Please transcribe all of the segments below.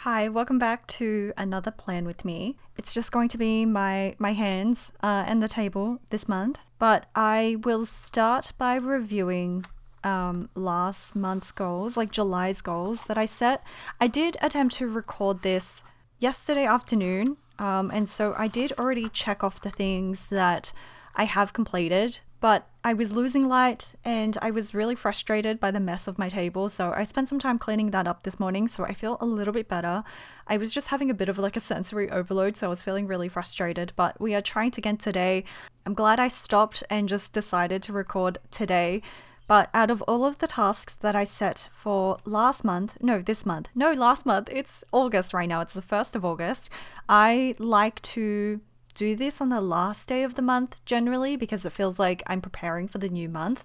Hi, welcome back to another plan with me. It's just going to be my hands and the table this month, but I will start by reviewing last month's goals, like July's goals that I set. I did attempt to record this yesterday afternoon, and so I did already check off the things that I have completed, but I was losing light and I was really frustrated by the mess of my table. So I spent some time cleaning that up this morning. So I feel a little bit better. I was just having a bit of like a sensory overload. So I was feeling really frustrated, but we are trying again today. I'm glad I stopped and just decided to record today. But out of all of the tasks that I set for last month, last month, it's August right now. It's the 1st of August. I like to do this on the last day of the month generally because it feels like I'm preparing for the new month.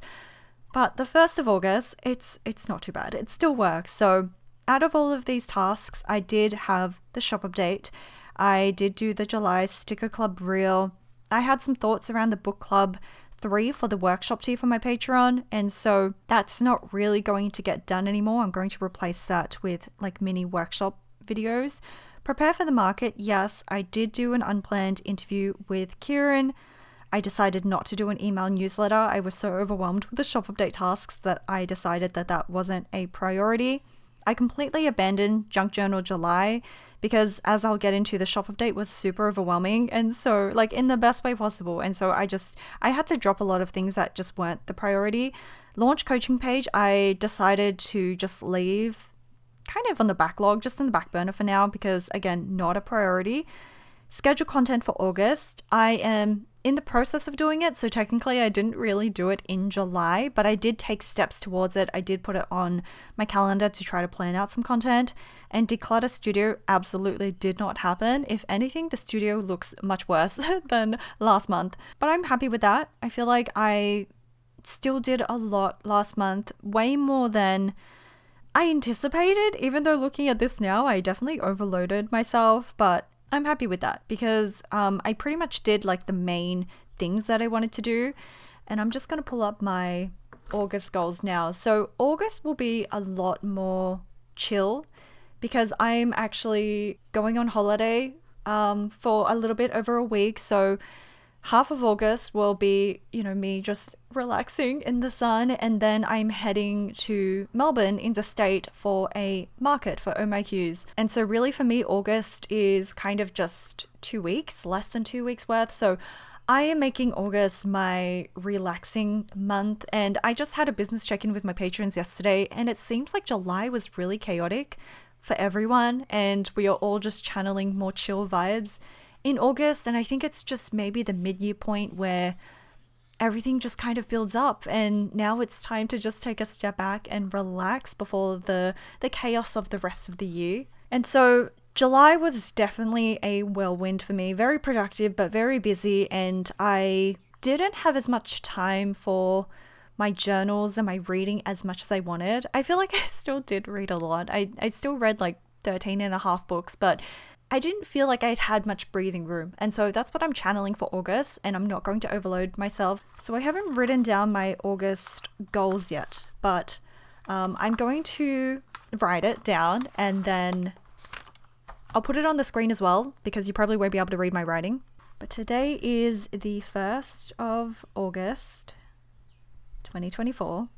But the 1st of August, it's not too bad. It still works. So out of all of these tasks, I did have the shop update. I did do the July sticker club reel. I had some thoughts around the book club 3 for the workshop tea for my Patreon, and so that's not really going to get done anymore. I'm going to replace that with like mini workshop videos. Prepare for the market. Yes, I did do an unplanned interview with Kieran. I decided not to do an email newsletter. I was so overwhelmed with the shop update tasks that I decided that that wasn't a priority. I completely abandoned Junk Journal July because, as I'll get into, the shop update was super overwhelming, and so like in the best way possible. And so I had to drop a lot of things that just weren't the priority. Launch coaching page, I decided to just leave kind of on the backlog, just in the back burner for now, because again, not a priority. Schedule content for August. I am in the process of doing it, so technically I didn't really do it in July, but I did take steps towards it. I did put it on my calendar to try to plan out some content, and Declutter Studio absolutely did not happen. If anything, the studio looks much worse than last month, but I'm happy with that. I feel like I still did a lot last month, way more than I anticipated. Even though looking at this now, I definitely overloaded myself, but I'm happy with that because I pretty much did like the main things that I wanted to do. And I'm just going to pull up my August goals now. So August will be a lot more chill because I'm actually going on holiday for a little bit over a week. So half of August will be, me just relaxing in the sun, and then I'm heading to Melbourne interstate for a market for OMIQs. And so really for me, August is kind of just 2 weeks, less than 2 weeks worth. So I am making August my relaxing month, and I just had a business check-in with my patrons yesterday, and it seems like July was really chaotic for everyone, and we are all just channeling more chill vibes in August. And I think it's just maybe the mid-year point where everything just kind of builds up, and now it's time to just take a step back and relax before the chaos of the rest of the year. And so July was definitely a whirlwind for me, very productive but very busy, and I didn't have as much time for my journals and my reading as much as I wanted. I feel like I still did read a lot. I still read like 13 and a half books, but I didn't feel like I'd had much breathing room. And so that's what I'm channeling for August, and I'm not going to overload myself. So I haven't written down my August goals yet, but I'm going to write it down, and then I'll put it on the screen as well because you probably won't be able to read my writing. But today is the 1st of August, 2024.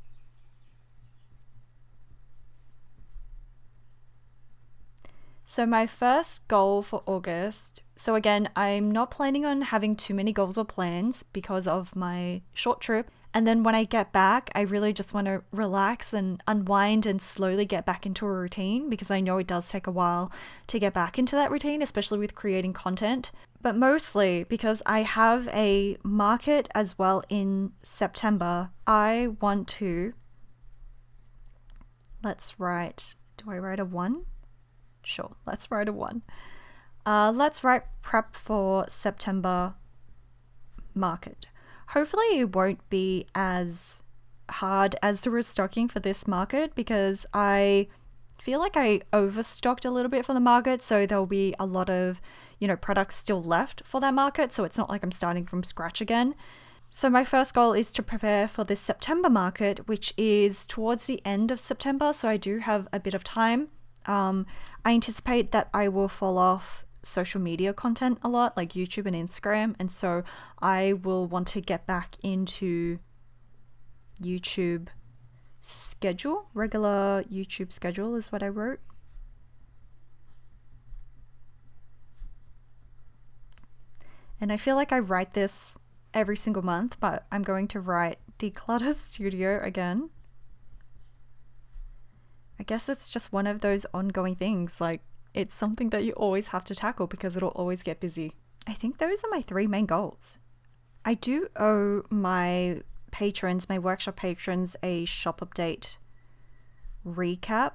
So my first goal for August, so again, I'm not planning on having too many goals or plans because of my short trip. And then when I get back, I really just want to relax and unwind and slowly get back into a routine, because I know it does take a while to get back into that routine, especially with creating content. But mostly because I have a market as well in September, I want to, do I write a 1? Sure, let's write a 1. Let's write prep for September market. Hopefully it won't be as hard as the restocking for this market, because I feel like I overstocked a little bit for the market, so there'll be a lot of, products still left for that market, so it's not like I'm starting from scratch again. So my first goal is to prepare for this September market, which is towards the end of September, so I do have a bit of time. I anticipate that I will fall off social media content a lot, like YouTube and Instagram, and so I will want to get back into YouTube schedule. Regular YouTube schedule is what I wrote. And I feel like I write this every single month, but I'm going to write Declutter Studio again. I guess it's just one of those ongoing things. Like, it's something that you always have to tackle because it'll always get busy. I think those are my 3 main goals. I do owe my patrons, my workshop patrons, a shop update recap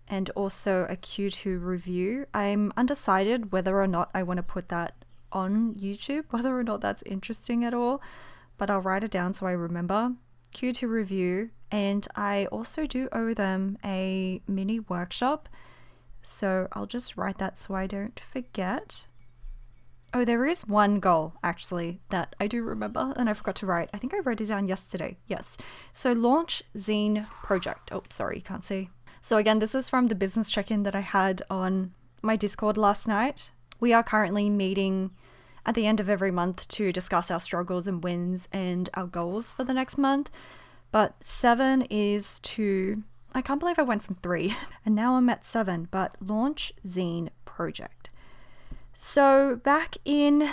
and also a Q2 review. I'm undecided whether or not I want to put that on YouTube, whether or not that's interesting at all, but I'll write it down so I remember. Q2 review, and I also do owe them a mini workshop, so I'll just write that so I don't forget. Oh, there is one goal actually that I do remember and I forgot to write. I think I wrote it down yesterday. Yes. So launch zine project. Oh, sorry, you can't see. So again, this is from the business check-in that I had on my Discord last night. We are currently meeting at the end of every month to discuss our struggles and wins and our goals for the next month. But 7 is to, I can't believe I went from 3 and now I'm at 7, but launch zine project. So back in,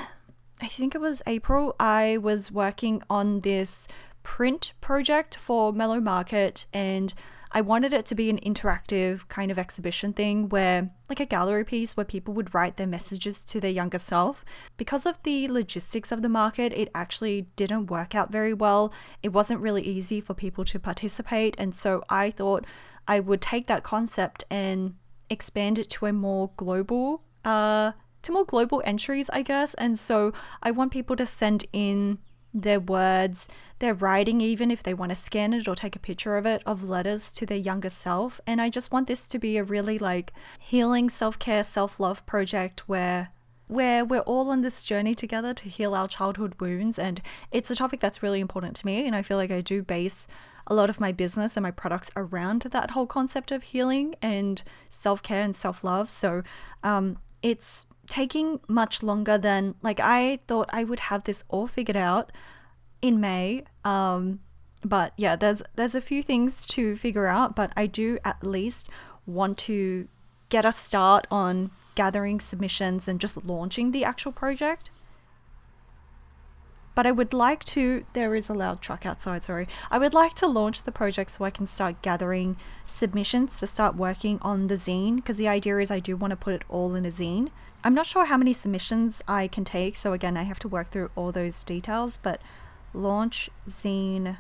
I think it was April, I was working on this print project for Mellow Market, and I wanted it to be an interactive kind of exhibition thing where, like a gallery piece where people would write their messages to their younger self. Because of the logistics of the market, it actually didn't work out very well. It wasn't really easy for people to participate, and so I thought I would take that concept and expand it to a more global entries, I guess. And so I want people to send in their words, their writing, even if they want to scan it or take a picture of it, of letters to their younger self. And I just want this to be a really like healing, self-care, self-love project where we're all on this journey together to heal our childhood wounds. And it's a topic that's really important to me, and I feel like I do base a lot of my business and my products around that whole concept of healing and self-care and self-love. So it's taking much longer than, like, I thought I would have this all figured out in May. But yeah, there's a few things to figure out, but I do at least want to get a start on gathering submissions and just launching the actual project. But I would like to, there is a loud truck outside, sorry. I would like to launch the project so I can start gathering submissions to start working on the zine, because the idea is I do want to put it all in a zine. I'm not sure how many submissions I can take, so again, I have to work through all those details, but launch zine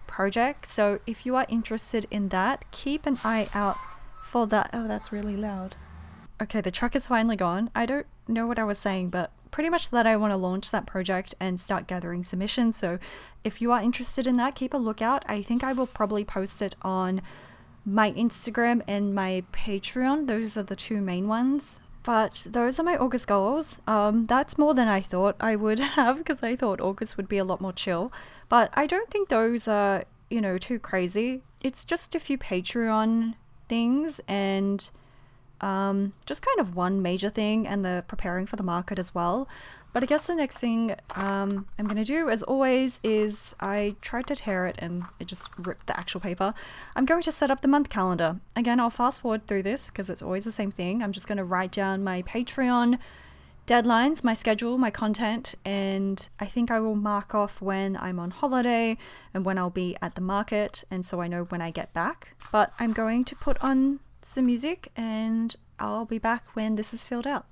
project. So if you are interested in that, keep an eye out for that. Oh, that's really loud. Okay, the truck is finally gone. I don't know what I was saying, but pretty much that I want to launch that project and start gathering submissions. So if you are interested in that, keep a lookout. I think I will probably post it on my Instagram and my Patreon. Those are the 2 main ones. But those are my August goals. That's more than I thought I would have, because I thought August would be a lot more chill. But I don't think those are, too crazy. It's just a few Patreon things and just kind of one major thing, and the preparing for the market as well. But I guess the next thing I'm going to do, as always, is I tried to tear it and it just ripped the actual paper. I'm going to set up the month calendar. Again, I'll fast forward through this because it's always the same thing. I'm just going to write down my Patreon deadlines, my schedule, my content, and I think I will mark off when I'm on holiday and when I'll be at the market, and so I know when I get back. But I'm going to put on some music and I'll be back when this is filled out.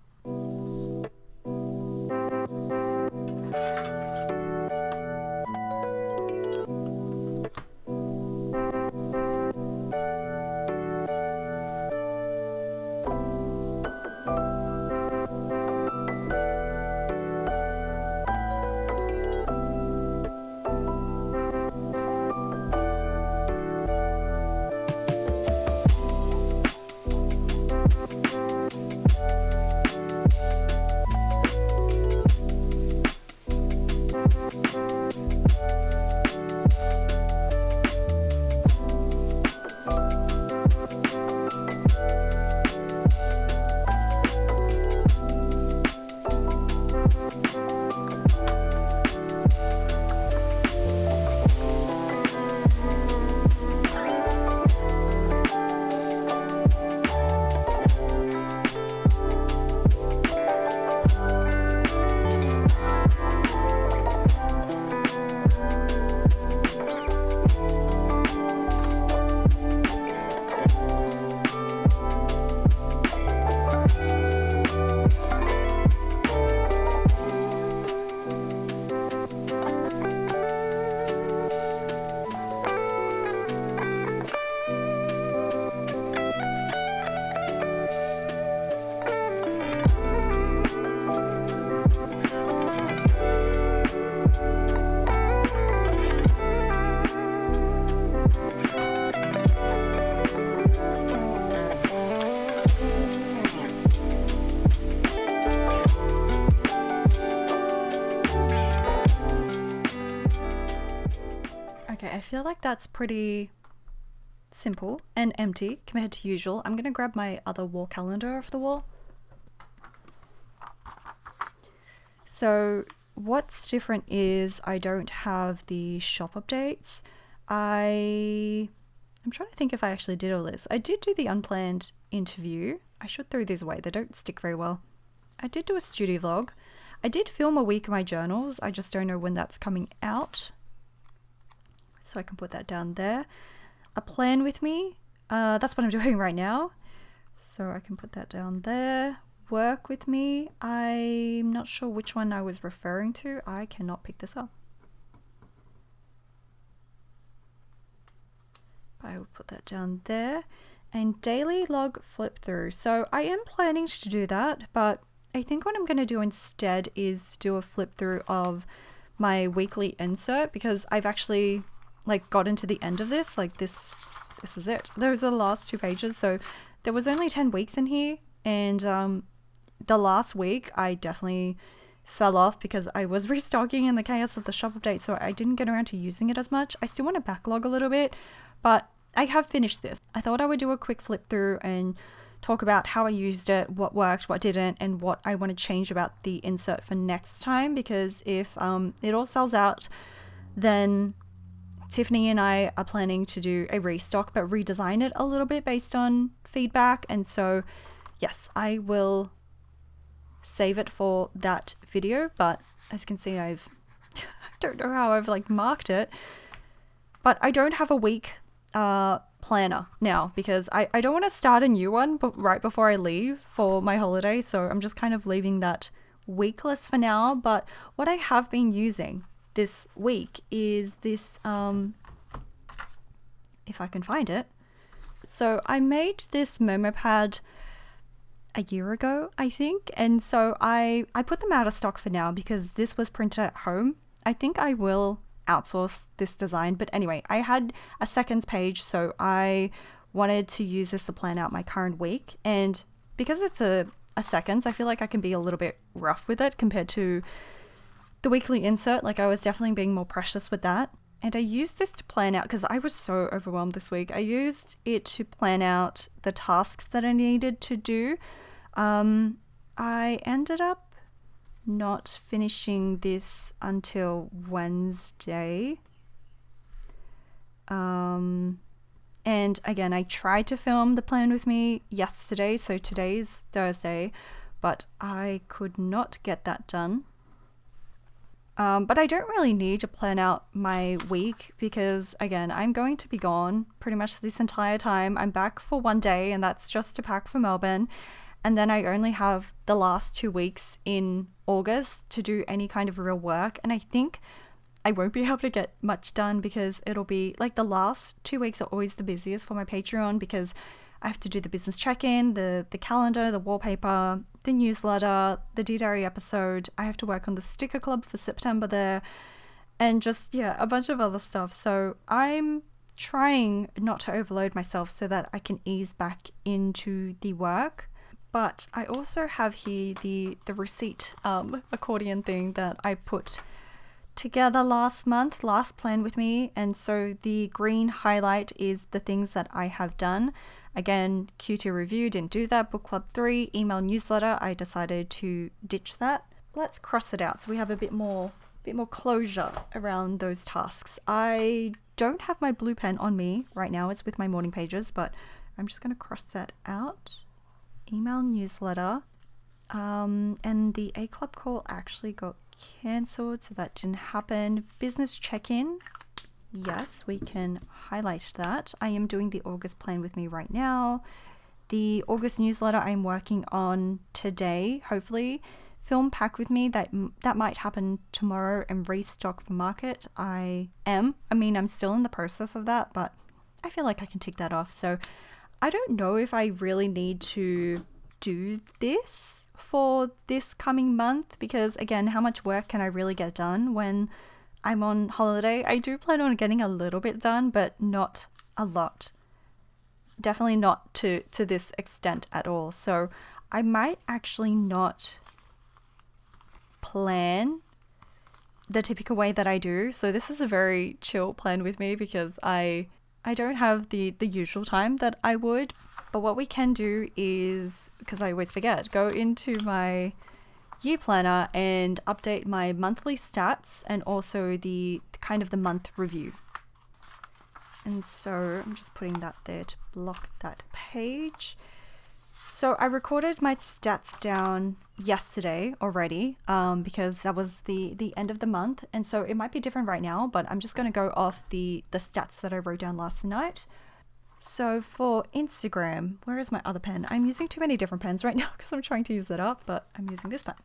feel like that's pretty simple and empty compared to usual. I'm gonna grab my other wall calendar off the wall. So what's different is I don't have the shop updates. I'm trying to think if I actually did all this. I did do the unplanned interview. I should throw these away. They don't stick very well. I did do a studio vlog. I did film a week of my journals. I just don't know when that's coming out. So I can put that down there. A plan with me. That's what I'm doing right now. So I can put that down there. Work with me. I'm not sure which one I was referring to. I cannot pick this up. I will put that down there. And daily log flip through. So I am planning to do that, but I think what I'm going to do instead is do a flip through of my weekly insert, because I've actually gotten to the end of this. This is it. Those are the last 2 pages. So there was only 10 weeks in here, and the last week I definitely fell off because I was restocking in the chaos of the shop update, so I didn't get around to using it as much. I still want to backlog a little bit, but I have finished this. I thought I would do a quick flip through and talk about how I used it, what worked, what didn't, and what I want to change about the insert for next time, because if it all sells out, then Tiffany and I are planning to do a restock but redesign it a little bit based on feedback. And so yes, I will save it for that video, but as you can see, I don't know how I've marked it, but I don't have a week planner now because I don't want to start a new one but right before I leave for my holiday, so I'm just kind of leaving that weekless for now. But what I have been using this week is this, if I can find it. So I made this memo pad a year ago, I think, and so I put them out of stock for now because this was printed at home. I think I will outsource this design, but anyway, I had a seconds page, so I wanted to use this to plan out my current week, and because it's a seconds, I feel like I can be a little bit rough with it compared to the weekly insert. I was definitely being more precious with that. And I used this to plan out, because I was so overwhelmed this week, I used it to plan out the tasks that I needed to do. I ended up not finishing this until Wednesday. And again, I tried to film the plan with me yesterday, so today's Thursday, but I could not get that done. But I don't really need to plan out my week because, again, I'm going to be gone pretty much this entire time. I'm back for 1 day, and that's just to pack for Melbourne. And then I only have the last 2 weeks in August to do any kind of real work. And I think I won't be able to get much done because it'll be the last 2 weeks are always the busiest for my Patreon, because I have to do the business check-in, the calendar, the wallpaper, the newsletter, the D-Diary episode. I have to work on the sticker club for September there, and just, a bunch of other stuff. So I'm trying not to overload myself so that I can ease back into the work. But I also have here the receipt accordion thing that I put together last plan with me. And so the green highlight is the things that I have done. Again, Q2 review, didn't do that. Book Club 3, email newsletter, I decided to ditch that. Let's cross it out so we have a bit more closure around those tasks. I don't have my blue pen on me right now, it's with my morning pages, but I'm just going to cross that out. Email newsletter, and the A Club call actually got cancelled, so that didn't happen. Business check-in, yes, we can highlight that. I am doing the August plan with me right now. The August newsletter I'm working on today, hopefully. Film pack with me, that might happen tomorrow, and restock for market. I'm still in the process of that, but I feel like I can tick that off. So I don't know if I really need to do this for this coming month, because again, how much work can I really get done when I'm on holiday? I do plan on getting a little bit done, but not a lot. Definitely not to this extent at all. So I might actually not plan the typical way that I do. So this is a very chill plan with me because I don't have the usual time that I would. But what we can do is, because I always forget, go into my year planner and update my monthly stats and also the kind of the month review. And so I'm just putting that there to block that page. So I recorded my stats down yesterday already because that was the end of the month. And so it might be different right now, but I'm just going to go off the stats that I wrote down last night. So for Instagram, where is my other pen? I'm using too many different pens right now because I'm trying to use that up, but I'm using this pen.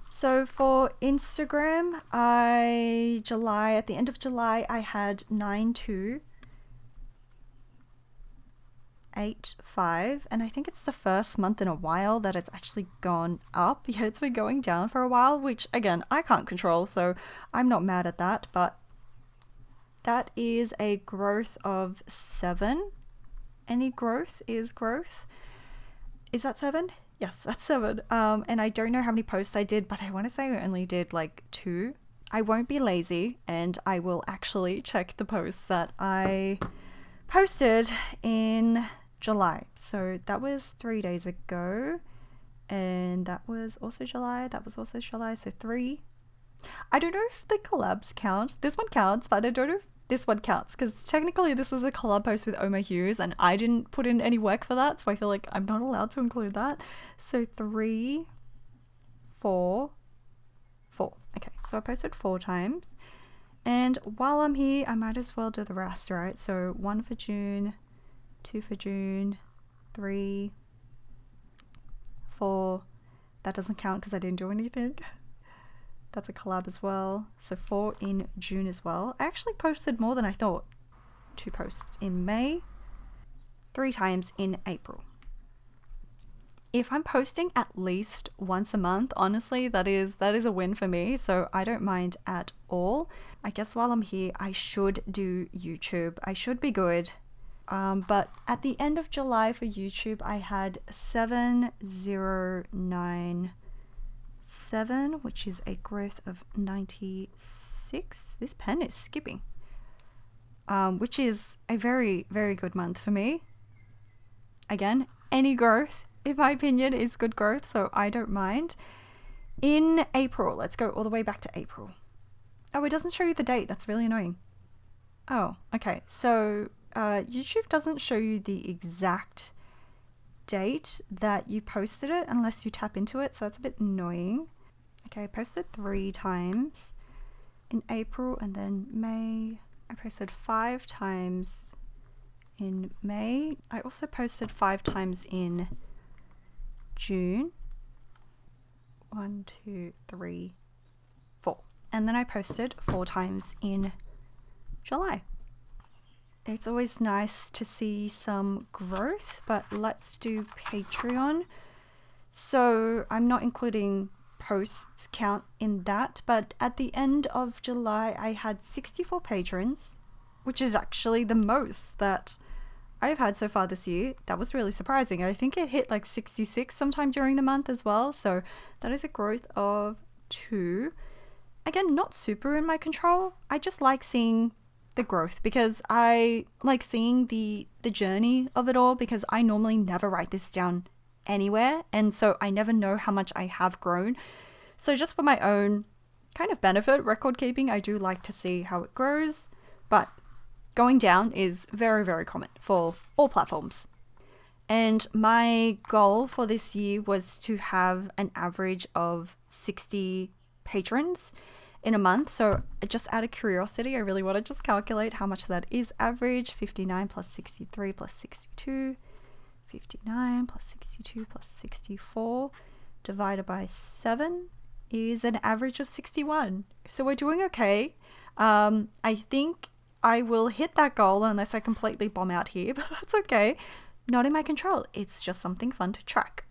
So for Instagram, at the end of July, I had 9285, and I think it's the first month in a while that it's actually gone up. Yeah, it's been going down for a while, which again, I can't control, so I'm not mad at that, but that is a growth of 7. Any growth is growth. Is that 7? Yes, that's 7. And I don't know how many posts I did, but I want to say I only did like 2. I won't be lazy and I will actually check the posts that I posted in July. So that was 3 days ago. And that was also July. So 3. I don't know if the collabs count. This one counts, but I don't know if this one counts because technically this is a collab post with Oma Hughes and I didn't put in any work for that, so I feel like I'm not allowed to include that. So 3, 4. Okay, so I posted 4 times. And while I'm here, I might as well do the rest, right? So 1 for June, 2 for June, 3, 4. That doesn't count because I didn't do anything. That's a collab as well. So 4 in June as well. I actually posted more than I thought. 2 posts in May, 3 times in April. If I'm posting at least once a month, honestly, that is a win for me. So I don't mind at all. I guess while I'm here, I should do YouTube. I should be good. But at the end of July for YouTube, I had 7097, which is a growth of 96. This pen is skipping, which is a very, very good month for me. Again, any growth, in my opinion, is good growth, so I don't mind. In April, let's go all the way back to April. Oh, it doesn't show you the date. That's really annoying. Oh, okay. So YouTube doesn't show you the exact date that you posted it unless you tap into it, so that's a bit annoying. Okay, I posted 3 times in April, and then May I posted 5 times in May. I also posted 5 times in June. 1, 2, 3, 4. And then I posted 4 times in July. It's always nice to see some growth, but let's do Patreon. So I'm not including posts count in that, but at the end of July I had 64 patrons, which is actually the most that I've had so far this year. That was really surprising. I think it hit like 66 sometime during the month as well, so that is a growth of 2. Again, not super in my control. I just like seeing the growth because I like seeing the journey of it all, because I normally never write this down anywhere, and so I never know how much I have grown. So just for my own kind of benefit, record keeping, I do like to see how it grows, but going down is very, very common for all platforms. And my goal for this year was to have an average of 60 patrons in a month. So just out of curiosity, I really want to just calculate how much that is average. 59 plus 63 plus 62, 59 plus 62 plus 64 divided by 7 is an average of 61. So we're doing okay. I think I will hit that goal unless I completely bomb out here, but that's okay. Not in my control. It's just something fun to track.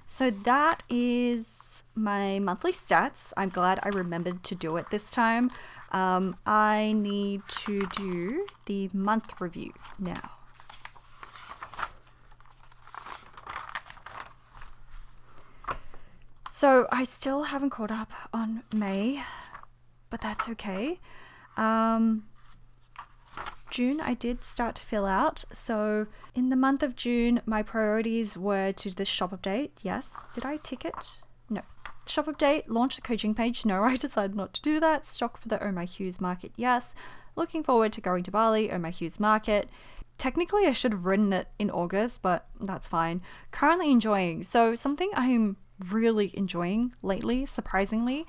So that is my monthly stats. I'm glad I remembered to do it this time. I need to do the month review now. So I still haven't caught up on May, but that's okay. June I did start to fill out. So in the month of June, my priorities were to the shop update. Yes. Did I tick it? No. Shop update, launch the coaching page. No, I decided not to do that. Stock for the Oh My Hughes market. Yes. Looking forward to going to Bali, Oh My Hughes market. Technically, I should have written it in August, but that's fine. Currently enjoying. So something I'm really enjoying lately, surprisingly,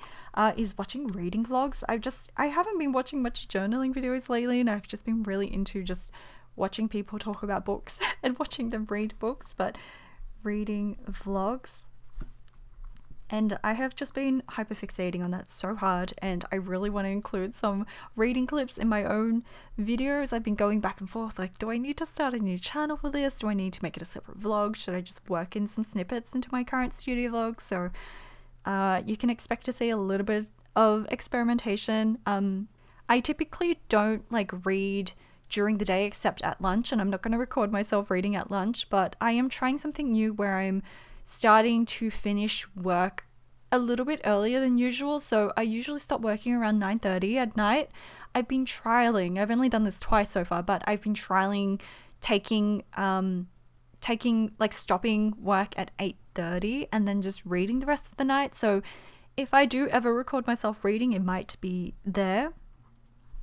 is watching reading vlogs. I haven't been watching much journaling videos lately, and I've just been really into just watching people talk about books and watching them read books, but reading vlogs. And I have just been hyperfixating on that so hard, and I really want to include some reading clips in my own videos. I've been going back and forth, like, do I need to start a new channel for this? Do I need to make it a separate vlog? Should I just work in some snippets into my current studio vlog? So you can expect to see a little bit of experimentation. I typically don't read during the day except at lunch, and I'm not going to record myself reading at lunch, but I am trying something new where I'm starting to finish work a little bit earlier than usual. So I usually stop working around 9:30 at night. I've been trialing, I've only done this twice so far, but I've been trialing taking stopping work at 8:30 and then just reading the rest of the night. So if I do ever record myself reading, it might be there.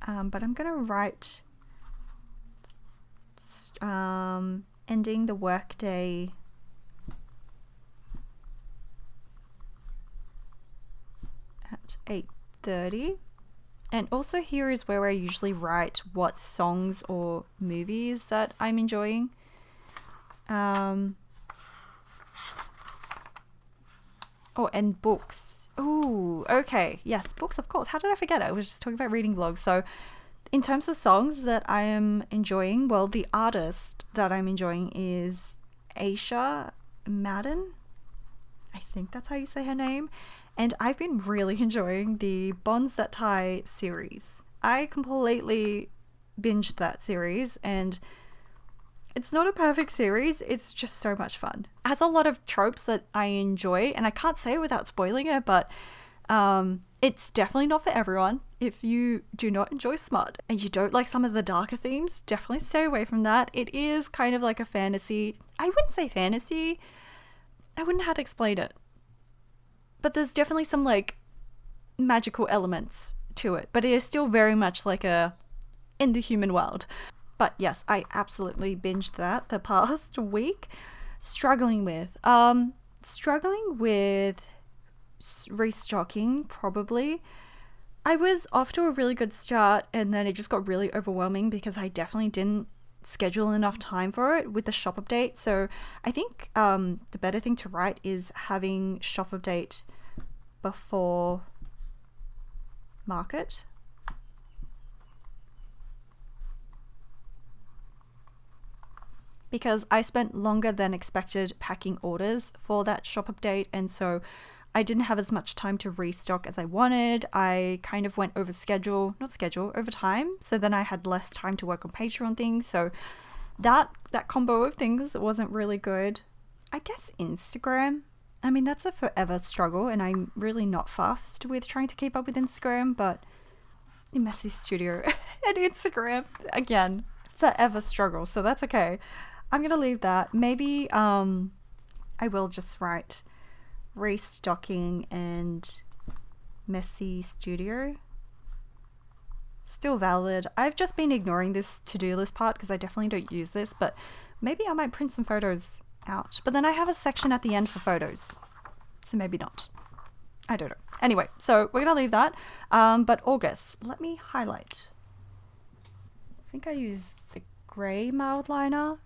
But I'm gonna write ending the workday at 8:30. And also here is where I usually write what songs or movies that I'm enjoying. Oh, and books. Ooh, okay. Yes, books, of course. How did I forget it? I was just talking about reading vlogs. So in terms of songs that I am enjoying, well, the artist that I'm enjoying is Aisha Madden. I think that's how you say her name. And I've been really enjoying the Bonds That Tie series. I completely binged that series, and it's not a perfect series, it's just so much fun. It has a lot of tropes that I enjoy, and I can't say it without spoiling it, but it's definitely not for everyone. If you do not enjoy smut and you don't like some of the darker themes, definitely stay away from that. It is kind of like a fantasy. I wouldn't say fantasy. I wouldn't know how to explain it. But there's definitely some magical elements to it. But it is still very much in the human world. But yes, I absolutely binged that the past week. Struggling with restocking, probably. I was off to a really good start, and then it just got really overwhelming because I definitely didn't schedule enough time for it with the shop update. So I think the better thing to write is having shop update before market. Because I spent longer than expected packing orders for that shop update, and so I didn't have as much time to restock as I wanted. I kind of went over over time. So then I had less time to work on Patreon things. So that combo of things wasn't really good. I guess Instagram. I mean, that's a forever struggle, and I'm really not fussed with trying to keep up with Instagram, but messy studio and Instagram, again, forever struggle. So that's okay. I'm going to leave that. Maybe I will just write restocking and messy studio. Still valid. I've just been ignoring this to-do list part because I definitely don't use this, but maybe I might print some photos out. But then I have a section at the end for photos, so maybe not. I don't know. Anyway, so we're gonna leave that. But August, let me highlight. I think I use the grey mild liner.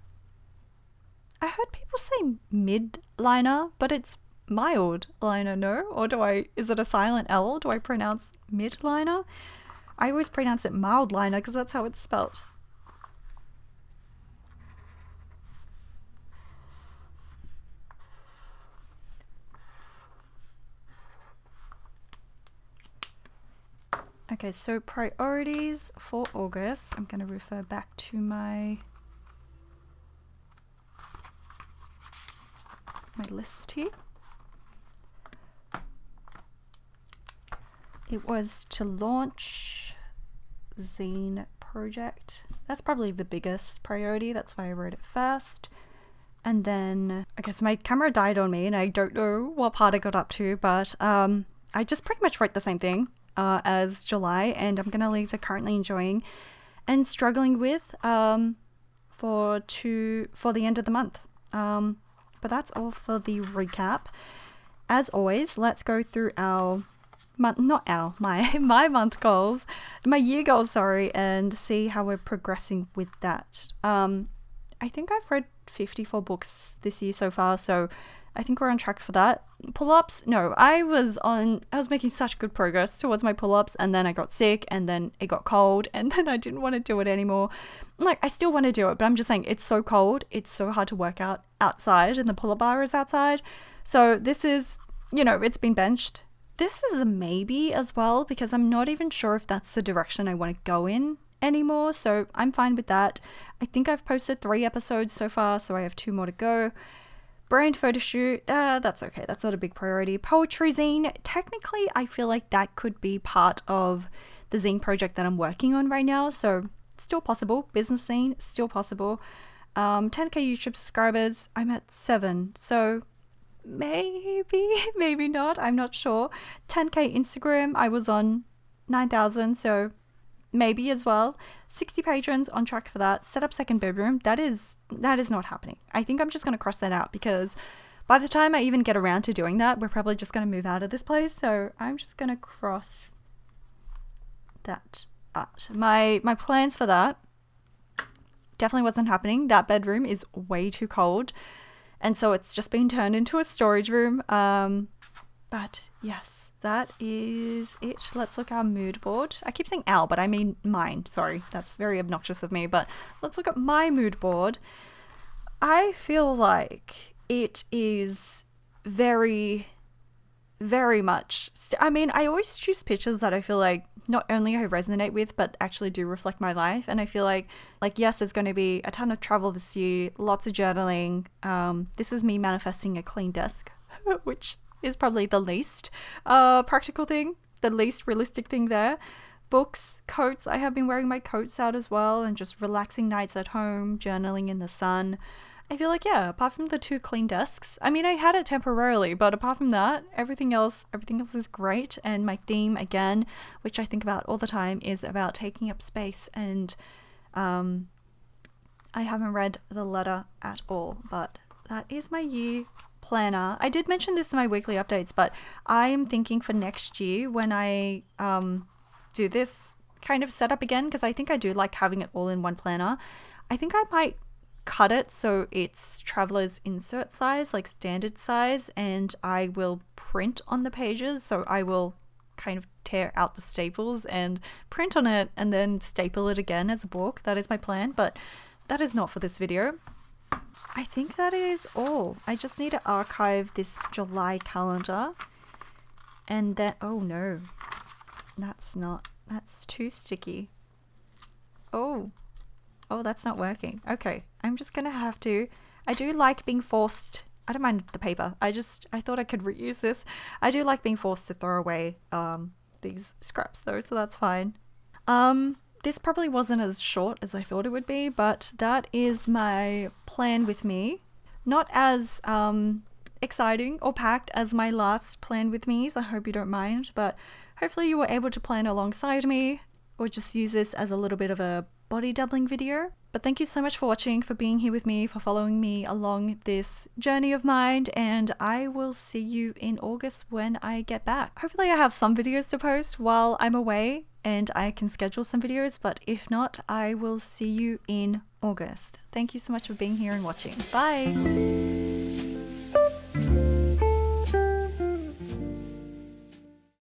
I heard people say mid liner, but it's mild liner, no? Or is it a silent L? Do I pronounce mid liner? I always pronounce it mild liner because that's how it's spelt. Okay, so priorities for August. I'm going to refer back to my list here. It was to launch zine project. That's probably the biggest priority. That's why I wrote it first. And then I guess my camera died on me and I don't know what part I got up to, but I just pretty much wrote the same thing as July, and I'm gonna leave the currently enjoying and struggling with for the end of the month. But that's all for the recap. As always, let's go through our my month goals, my year goals, sorry, and see how we're progressing with that. I think I've read 54 books this year so far, so I think we're on track for that. Pull-ups, no, I was making such good progress towards my pull-ups, and then I got sick, and then it got cold, and then I didn't want to do it anymore. Like, I still want to do it, but I'm just saying it's so cold, it's so hard to work out outside, and the pull-up bar is outside. So this is, it's been benched. This is a maybe as well, because I'm not even sure if that's the direction I want to go in anymore, so I'm fine with that. I think I've posted 3 episodes so far, so I have 2 more to go. Brand photo shoot, that's okay, that's not a big priority. Poetry zine, technically I feel like that could be part of the zine project that I'm working on right now, so still possible. Business zine, still possible. 10k YouTube subscribers, I'm at 7, so maybe not, I'm not sure. 10k Instagram, I was on 9,000, so maybe as well. 60 patrons, on track for that. Set up second bedroom, that is not happening. I think I'm just going to cross that out, because by the time I even get around to doing that, we're probably just going to move out of this place, so I'm just going to cross that out. My plans for that definitely wasn't happening. That bedroom is way too cold, and so it's just been turned into a storage room. But yes, that is it. Let's look at our mood board. I keep saying our, but I mean mine. Sorry, that's very obnoxious of me, but let's look at my mood board. I feel like it is very, very much... I always choose pictures that I feel like not only I resonate with, but actually do reflect my life. And I feel like yes, there's going to be a ton of travel this year, lots of journaling. This is me manifesting a clean desk, which is probably the least practical thing, the least realistic thing there. Books, coats, I have been wearing my coats out as well, and just relaxing nights at home, journaling in the sun. I feel like, yeah, apart from the 2 clean desks, I had it temporarily, but apart from that, everything else is great. And my theme, again, which I think about all the time, is about taking up space. And I haven't read the letter at all, but that is my year planner. I did mention this in my weekly updates, but I am thinking for next year, when I do this kind of setup again, because I think I do like having it all in one planner, I think I might cut it so it's traveler's insert size, like standard size, and I will print on the pages. So I will kind of tear out the staples and print on it and then staple it again as a book. That is my plan, but that is not for this video. I think that is all. I just need to archive this July calendar, and then, oh no, that's too sticky. Oh, that's not working. Okay, I'm just gonna have to, I do like being forced, I don't mind the paper, I thought I could reuse this. I do like being forced to throw away these scraps though, so that's fine. This probably wasn't as short as I thought it would be, but that is my plan with me. Not as exciting or packed as my last plan with me, so I hope you don't mind, but hopefully you were able to plan alongside me, or just use this as a little bit of a body doubling video. But thank you so much for watching, for being here with me, for following me along this journey of mine, and I will see you in August when I get back. Hopefully I have some videos to post while I'm away and I can schedule some videos, but if not, I will see you in August. Thank you so much for being here and watching. Bye!